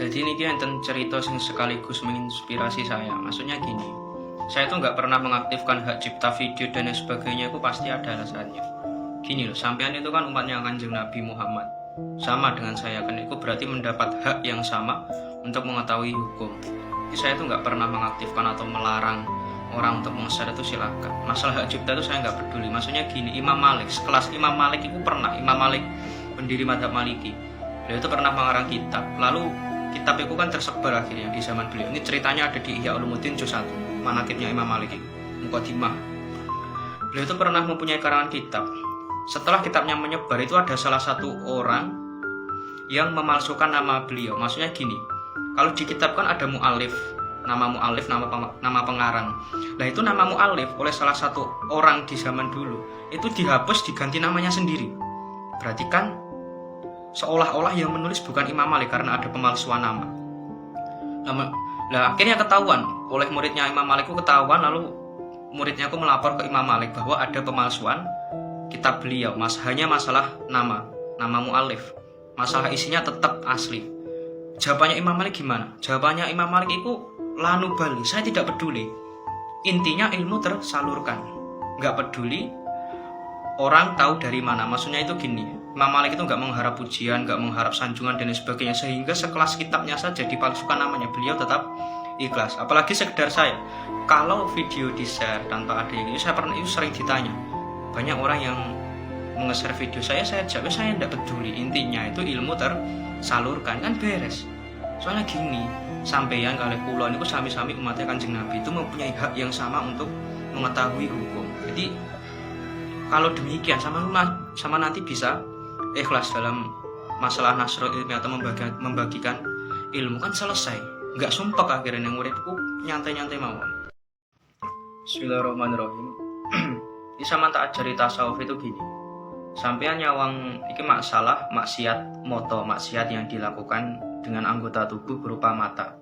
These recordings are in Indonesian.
Jadi ini enten cerita yang sekaligus menginspirasi saya. Maksudnya gini, saya tuh nggak pernah mengaktifkan hak cipta video dan lain sebagainya, itu pasti ada alasannya. Gini loh, sampean itu kan umatnya Kanjeng Nabi Muhammad, sama dengan saya kan, itu berarti mendapat hak yang sama untuk mengetahui hukum. Jadi saya tuh nggak pernah mengaktifkan atau melarang orang untuk meng-share, itu silakan. Masalah hak cipta itu saya nggak peduli. Maksudnya gini, Imam Malik, sekelas Imam Malik itu pernah, Imam Malik pendiri madhab Maliki, beliau itu pernah mengarang kitab. Lalu kitab itu kan tersebar akhirnya di zaman beliau. Ini ceritanya ada di Ihya Ulumuddin juz 1, manaqibnya Imam Malik, Muqaddimah. Beliau itu pernah mempunyai karangan kitab. Setelah kitabnya menyebar, itu ada salah satu orang yang memalsukan nama beliau. Maksudnya gini, kalau di kitab kan ada mu'alif, nama pengarang. Nah itu nama mu'alif oleh salah satu orang di zaman dulu itu dihapus, diganti namanya sendiri. Berarti kan seolah-olah yang menulis bukan Imam Malik karena ada pemalsuan nama. Nah akhirnya ketahuan oleh muridnya Imam Malik, itu ketahuan, lalu muridnya aku melapor ke Imam Malik bahwa ada pemalsuan kitab beliau. Hanya masalah nama mu'alif, masalah isinya tetap asli. Jawabannya Imam Malik gimana? Jawabannya Imam Malik itu lanu bali, saya tidak peduli. Intinya ilmu tersalurkan, nggak peduli orang tahu dari mana. Maksudnya itu gini, Imam Malik itu nggak mengharap pujian, nggak mengharap sanjungan dan sebagainya, sehingga sekelas kitabnya saja dipalsukan namanya, beliau tetap ikhlas. Apalagi sekedar saya, kalau video di share tanpa ada yang ini, saya pernah itu sering ditanya, banyak orang yang nge-share video saya jawab saya tidak peduli. Intinya itu ilmu tersalurkan, kan beres. Soalnya gini, sampeyan kali kulon itu sami-sami umatnya Kanjeng Nabi itu mempunyai hak yang sama untuk mengetahui hukum. Jadi kalau demikian sama nanti bisa ikhlas dalam masalah nasrul ilmi atau membagikan ilmu, kan selesai. Nggak sumpah akhirnya yang muridku nyantai-nyantai mawon. Bismillahirrahmanirrahim. Ini sama tak ajari tasawuf itu gini, sampean nyawang iki masalah maksiat moto, maksiat yang dilakukan dengan anggota tubuh berupa mata.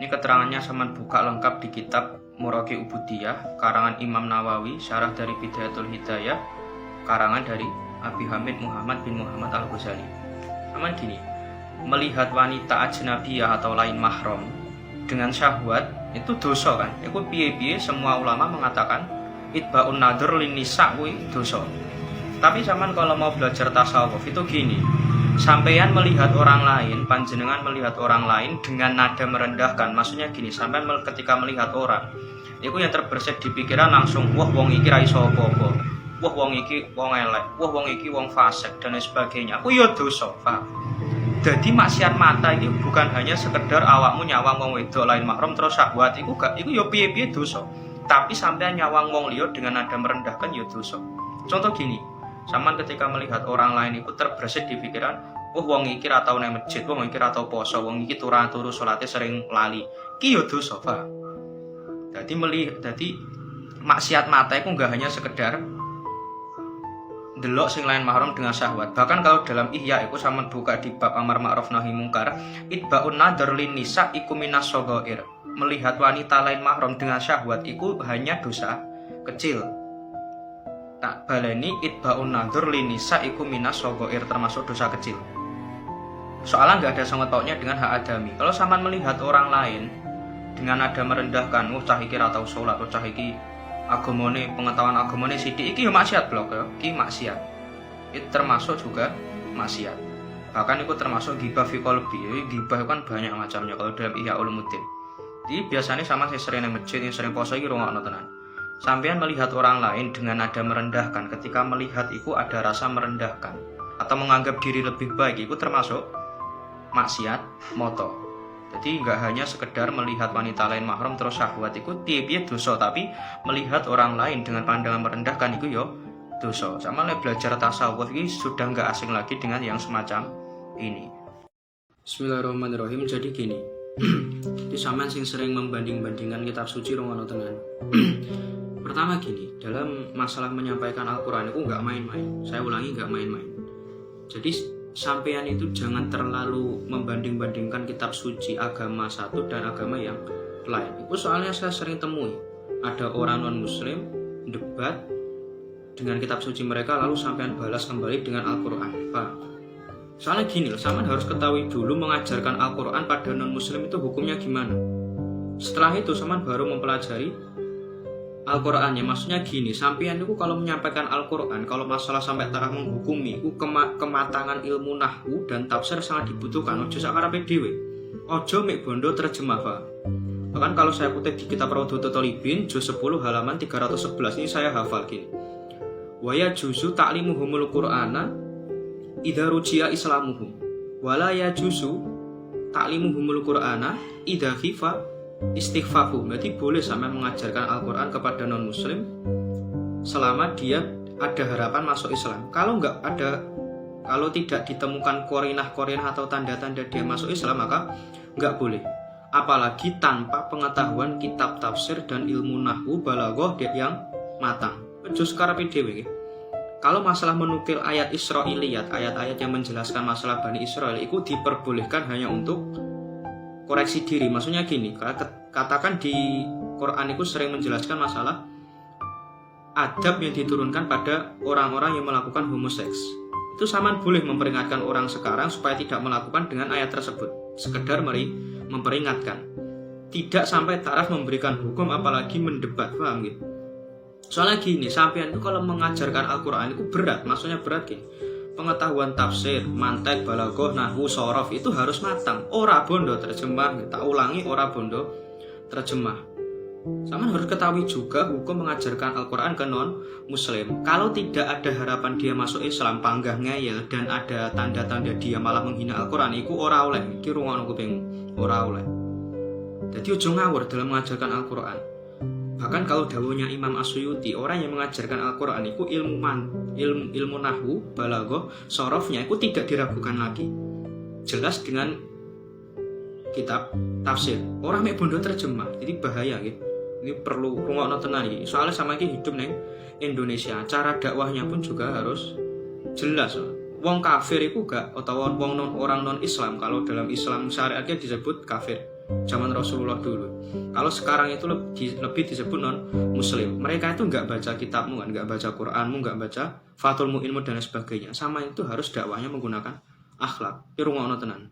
Ini keterangannya sama buka lengkap di kitab Muraqi Ubudiyah karangan Imam Nawawi, syarah dari Bidayatul Hidayah karangan dari Abi Hamid Muhammad bin Muhammad Al-Ghazali. Sama gini, melihat wanita ajnabiyah atau lain mahram dengan syahwat itu dosa kan? Itu piye-piye semua ulama mengatakan itba'un nadhr lin nisa kuwi dosa. Tapi zaman kalau mau belajar tasawuf itu gini, sampeyan melihat orang lain, panjenengan melihat orang lain dengan nada merendahkan. Maksudnya gini, sampeyan ketika melihat orang, itu yang terbersit di pikiran langsung, wah wong iki ra iso apa-apa, wah wong iki wong elek, wah wong iki wong fasik dan lain sebagainya. Aku ya dosa, Pak. Jadi maksiat mata ini bukan hanya sekedar awakmu nyawang wong wedok lain mahram terus syahwat, iku ya piye-piye dosa. Tapi sampeyan nyawang wong liya dengan nada merendahkan ya dosa. Contoh gini, sampean ketika melihat orang lain itu terbersit di pikiran, wong iki ra tau nang masjid, wong iki ra tau poso, wong iki turu salate sering lali. Ki yo dosa, Pak. Jadi maksiat mata itu enggak hanya sekedar delok sing lain mahram dengan syahwat. Bahkan kalau dalam Ihya itu sampean buka di bab amar ma'ruf nahi mungkar, itba'un nadhr lin nisa iku minas shaghair. Melihat wanita lain mahram dengan syahwat itu hanya dosa kecil. Tak baleni itba'un nadhr lin nisa iku minas shaghair, termasuk dosa kecil. Soalnya nggak ada sangkut pautnya dengan hak adami. Kalau sampean melihat orang lain dengan nada merendahkan, cah iki ra tau salat, cah iki agamane, pengetahuan agamane sithik, iki yo maksiat blok ya, iki maksiat. Itu termasuk juga maksiat. Bahkan itu termasuk ghibah fi qalbi. Ghibah kan banyak macamnya kalau dalam Ihya Ulumuddin. Jadi biasanya sama saya sering nang masjid, yang sering poso iki rungokno tenan. Sampean melihat orang lain dengan nada merendahkan, ketika melihat itu ada rasa merendahkan atau menganggap diri lebih baik, itu termasuk maksiat moto. Jadi nggak hanya sekedar melihat wanita lain mahram terus syahwat itu piye dosa, tapi melihat orang lain dengan pandangan merendahkan itu yo dosa. Sama belajar tasawuf ini sudah nggak asing lagi dengan yang semacam ini. Bismillahirrahmanirrahim. Jadi gini, di sampean sing sering membanding-bandingkan kitab suci rungono tenan. Pertama gini, dalam masalah menyampaikan Al-Quran itu nggak main-main. Saya ulangi, nggak main-main. Jadi sampean itu jangan terlalu membanding-bandingkan kitab suci agama satu dan agama yang lain. Itu soalnya saya sering temui ada orang non-muslim debat dengan kitab suci mereka, lalu sampean balas kembali dengan Al-Quran. Pak, Soalnya gini loh, sampean harus ketahui dulu mengajarkan Al-Quran pada non-muslim itu hukumnya gimana. Setelah itu sampean baru mempelajari Al-Qurannya. Maksudnya gini, sampean itu kalau menyampaikan Al-Quran, kalau masalah sampai taraf menghukumi, itu kematangan ilmu nahwu dan tafsir sangat dibutuhkan. Ojo sakarepe dhewe. Ojo mek bondo terjemah, Pak. Bahkan kalau saya kutip di kitab Rawdatul Thalibin juz 10 halaman 311 ini saya hafal gini. Wa yajuzu ta'limuhumul Qur'ana idza ruji'a islamuhum. Wala yajuzu ta'limuhumul Qur'ana idza khifa istighfafu. Berarti boleh sampai mengajarkan Al-Quran kepada non-muslim selama dia ada harapan masuk Islam. Kalau tidak ditemukan korinah-korinah atau tanda-tanda dia masuk Islam, maka nggak boleh. Apalagi tanpa pengetahuan kitab tafsir dan ilmu nahwu balaghah yang matang. Jus karepe dhewe. Kalau masalah menukil ayat Israiliyat, ayat-ayat yang menjelaskan masalah Bani Israel, itu diperbolehkan hanya untuk koreksi diri. Maksudnya gini, katakan di Quran itu sering menjelaskan masalah adab yang diturunkan pada orang-orang yang melakukan homoseks. Itu sampean boleh memperingatkan orang sekarang supaya tidak melakukan dengan ayat tersebut. Sekedar memperingatkan. Tidak sampai taraf memberikan hukum apalagi mendebat, paham gitu? Soalnya gini, sampean itu kalau mengajarkan Al-Quran itu berat, maksudnya berat gini. Pengetahuan tafsir, mantek, balaghah, nahwu, shorof itu harus matang. Ora bondo terjemah, tak ulangi, ora bondo terjemah. Sama harus ketahui juga hukum mengajarkan Al-Quran ke non-muslim. Kalau tidak ada harapan dia masuk Islam, panggah ngeyel, dan ada tanda-tanda dia malah menghina Al-Quran, itu ora oleh. Iki rungokno kuping, ora oleh. Jadi ojo ngawur dalam mengajarkan Al-Quran. Bahkan kalau dawuhnya Imam As-Suyuti, orang yang mengajarkan Al-Quran itu ilmu nahwu, balaghah, sorofnya itu tidak diragukan lagi. Jelas dengan kitab tafsir. Orang mek bondo terjemah, jadi bahaya gitu. Ini perlu rungokno tenan iki. Soalnya sama iki hidup neng Indonesia, cara dakwahnya pun juga harus jelas. Wong kafir itu gak, atau orang non Islam, kalau dalam Islam syariatnya disebut kafir. Zaman Rasulullah dulu. Kalau sekarang itu lebih disebut non muslim. Mereka itu nggak baca kitabmu kan, nggak baca Quranmu, nggak baca Fathul Mu'inmu dan sebagainya. Sama itu harus dakwahnya menggunakan akhlak. Irungokno tenan.